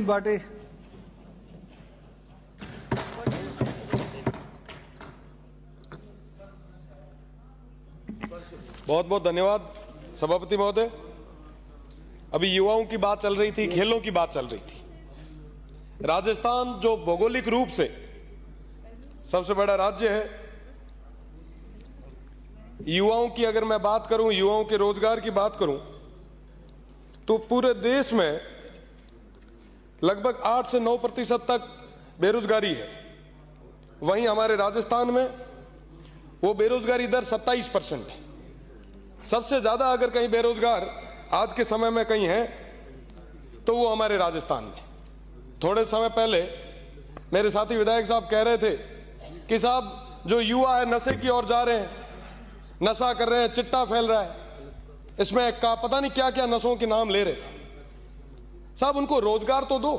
बाटे। बहुत बहुत धन्यवाद सभापति महोदय। अभी युवाओं की बात चल रही थी, खेलों की बात चल रही थी। राजस्थान जो भौगोलिक रूप से सबसे बड़ा राज्य है, युवाओं की अगर मैं बात करूं, युवाओं के रोजगार की बात करूं, तो पूरे देश में लगभग 8 से 9% तक बेरोजगारी है। वहीं हमारे राजस्थान में वो बेरोजगारी दर 27% है। सबसे ज्यादा अगर कहीं बेरोजगार आज के समय में कहीं है तो वो हमारे राजस्थान में। थोड़े समय पहले मेरे साथी विधायक साहब कह रहे थे कि साहब जो युवा है नशे की ओर जा रहे हैं, नशा कर रहे हैं, चिट्टा फैल रहा है, इसमें का पता नहीं क्या क्या नशों के नाम ले रहे थे। साहब उनको रोजगार तो दो।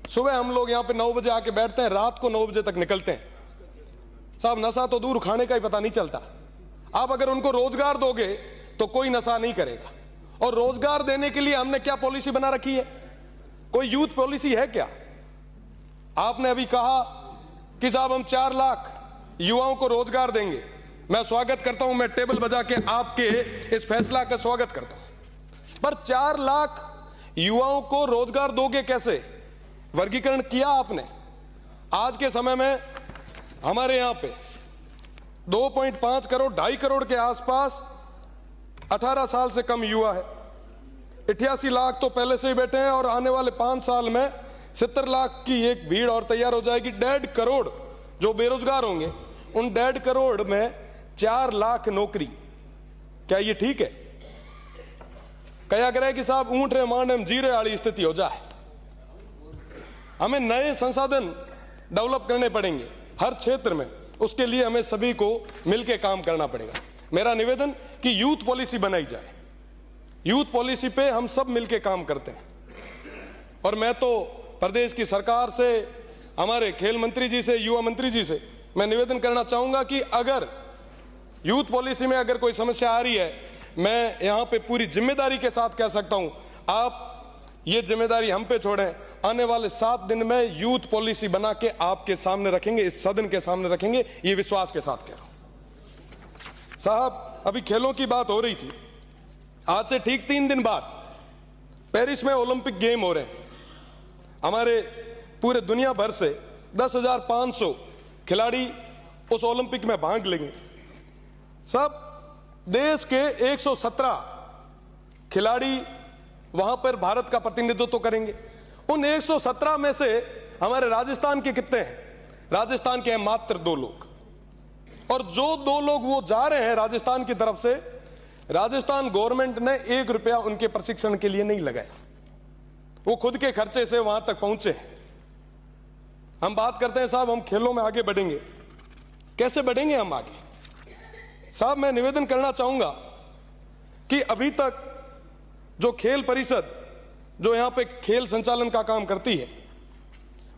सुबह हम लोग यहां पे 9 बजे आके बैठते हैं, रात को 9 बजे तक निकलते हैं। साहब नशा तो दूर, खाने का ही पता नहीं चलता। आप अगर उनको रोजगार दोगे तो कोई नशा नहीं करेगा। और रोजगार देने के लिए हमने क्या पॉलिसी बना रखी है? कोई यूथ पॉलिसी है क्या? आपने अभी कहा कि साहब हम 4 लाख युवाओं को रोजगार देंगे। मैं स्वागत करता हूं, मैं टेबल बजा के आपके इस फैसला का स्वागत करता हूं। पर 4 लाख युवाओं को रोजगार दोगे कैसे? वर्गीकरण किया आपने? आज के समय में हमारे यहां पे 2.5 करोड़ 2.5 करोड़ के आसपास 18 साल से कम युवा है। 88 लाख तो पहले से ही बैठे हैं और आने वाले 5 साल में 70 लाख की एक भीड़ और तैयार हो जाएगी। 1.5 करोड़ जो बेरोजगार होंगे, उन 1.5 करोड़ में 4 लाख नौकरी। क्या ये ठीक है? कया करे कि साहब ऊंट रे मांड में जीरे वाली स्थिति हो जाए। हमें नए संसाधन डेवलप करने पड़ेंगे हर क्षेत्र में। उसके लिए हमें सभी को मिलकर काम करना पड़ेगा। मेरा निवेदन कि यूथ पॉलिसी बनाई जाए। यूथ पॉलिसी पे हम सब मिलकर काम करते हैं। और मैं तो प्रदेश की सरकार से, हमारे खेल मंत्री जी से, युवा मंत्री जी से मैं निवेदन करना चाहूंगा कि अगर यूथ पॉलिसी में अगर कोई समस्या आ रही है, मैं यहां पे पूरी जिम्मेदारी के साथ कह सकता हूं, आप ये जिम्मेदारी हम पे छोड़ें। आने वाले 7 दिन में यूथ पॉलिसी बना के आपके सामने रखेंगे, इस सदन के सामने रखेंगे, ये विश्वास के साथ कह रहा हूं। साहब अभी खेलों की बात हो रही थी। आज से ठीक 3 दिन बाद पेरिस में ओलंपिक गेम हो रहे हैं। हमारे पूरे दुनिया भर से 10,500 खिलाड़ी उस ओलंपिक में भाग लेंगे। सब देश के 117 खिलाड़ी वहां पर भारत का प्रतिनिधित्व करेंगे। उन 117 में से हमारे राजस्थान के कितने हैं? राजस्थान के हैं मात्र 2 लोग। और जो 2 लोग वो जा रहे हैं राजस्थान की तरफ से, राजस्थान गवर्नमेंट ने 1 रुपया उनके प्रशिक्षण के लिए नहीं लगाया। वो खुद के खर्चे से वहां तक पहुंचे हैं। हम बात करते हैं साहब हम खेलों में आगे बढ़ेंगे, कैसे बढ़ेंगे हम आगे? साहब मैं निवेदन करना चाहूंगा कि अभी तक जो खेल परिषद जो यहां पे खेल संचालन का काम करती है,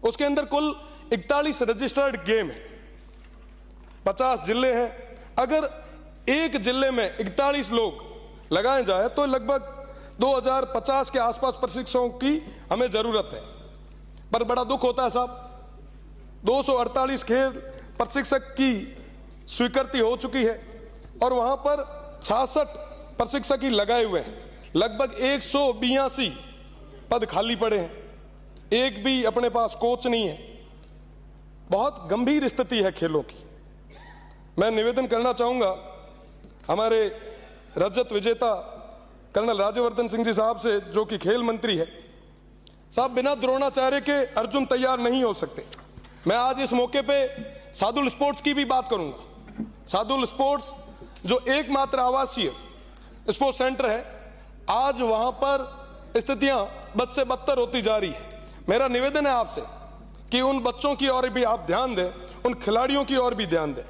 उसके अंदर कुल 41 रजिस्टर्ड गेम है। 50 जिले हैं। अगर एक जिले में 41 लोग लगाए जाए तो लगभग 2050 के आसपास प्रशिक्षकों की हमें जरूरत है। पर बड़ा दुख होता है साहब, 248 खेल प्रशिक्षक की स्वीकृति हो चुकी है और वहां पर 66 प्रशिक्षक ही लगाए हुए हैं। लगभग 182 पद खाली पड़े हैं। एक भी अपने पास कोच नहीं है। बहुत गंभीर स्थिति है खेलों की। मैं निवेदन करना चाहूंगा हमारे रजत विजेता कर्नल राज्यवर्धन सिंह जी साहब से, जो कि खेल मंत्री है। साहब बिना द्रोणाचार्य के अर्जुन तैयार नहीं हो सकते। मैं आज इस मौके पे सादुल स्पोर्ट्स की भी बात करूंगा। सादुल स्पोर्ट्स जो एकमात्र आवासीय स्पोर्ट्स सेंटर है, आज वहां पर स्थितियां बद से बदतर होती जा रही है। मेरा निवेदन है आपसे कि उन बच्चों की ओर भी आप ध्यान दें, उन खिलाड़ियों की ओर भी ध्यान दें।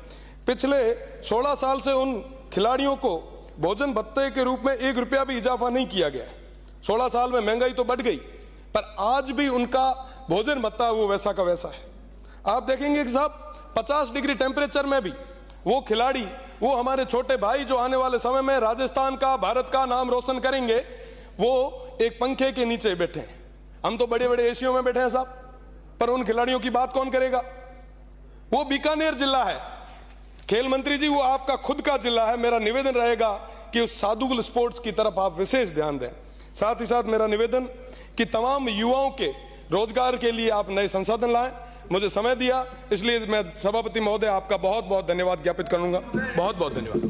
पिछले 16 साल से उन खिलाड़ियों को भोजन भत्ते के रूप में 1 रुपया भी इजाफा नहीं किया गया है। 16 साल में महंगाई तो बढ़ गई, पर आज भी उनका भोजन भत्ता वो वैसा का वैसा है। आप देखेंगे कि साहब 50 डिग्री टेम्परेचर में भी वो खिलाड़ी, वो हमारे छोटे भाई जो आने वाले समय में राजस्थान का, भारत का नाम रोशन करेंगे, वो एक पंखे के नीचे बैठे हैं। हम तो बड़े बड़े एशियों में बैठे हैं साहब, पर उन खिलाड़ियों की बात कौन करेगा? वो बीकानेर जिला है। खेल मंत्री जी, वो आपका खुद का जिला है। मेरा निवेदन रहेगा कि उस सादुल स्पोर्ट्स की तरफ आप विशेष ध्यान दें। साथ ही साथ मेरा निवेदन कि तमाम युवाओं के रोजगार के लिए आप नए संसाधन लाएं। मुझे समय दिया, इसलिए मैं सभापति महोदय आपका बहुत बहुत धन्यवाद ज्ञापित करूंगा। बहुत बहुत धन्यवाद।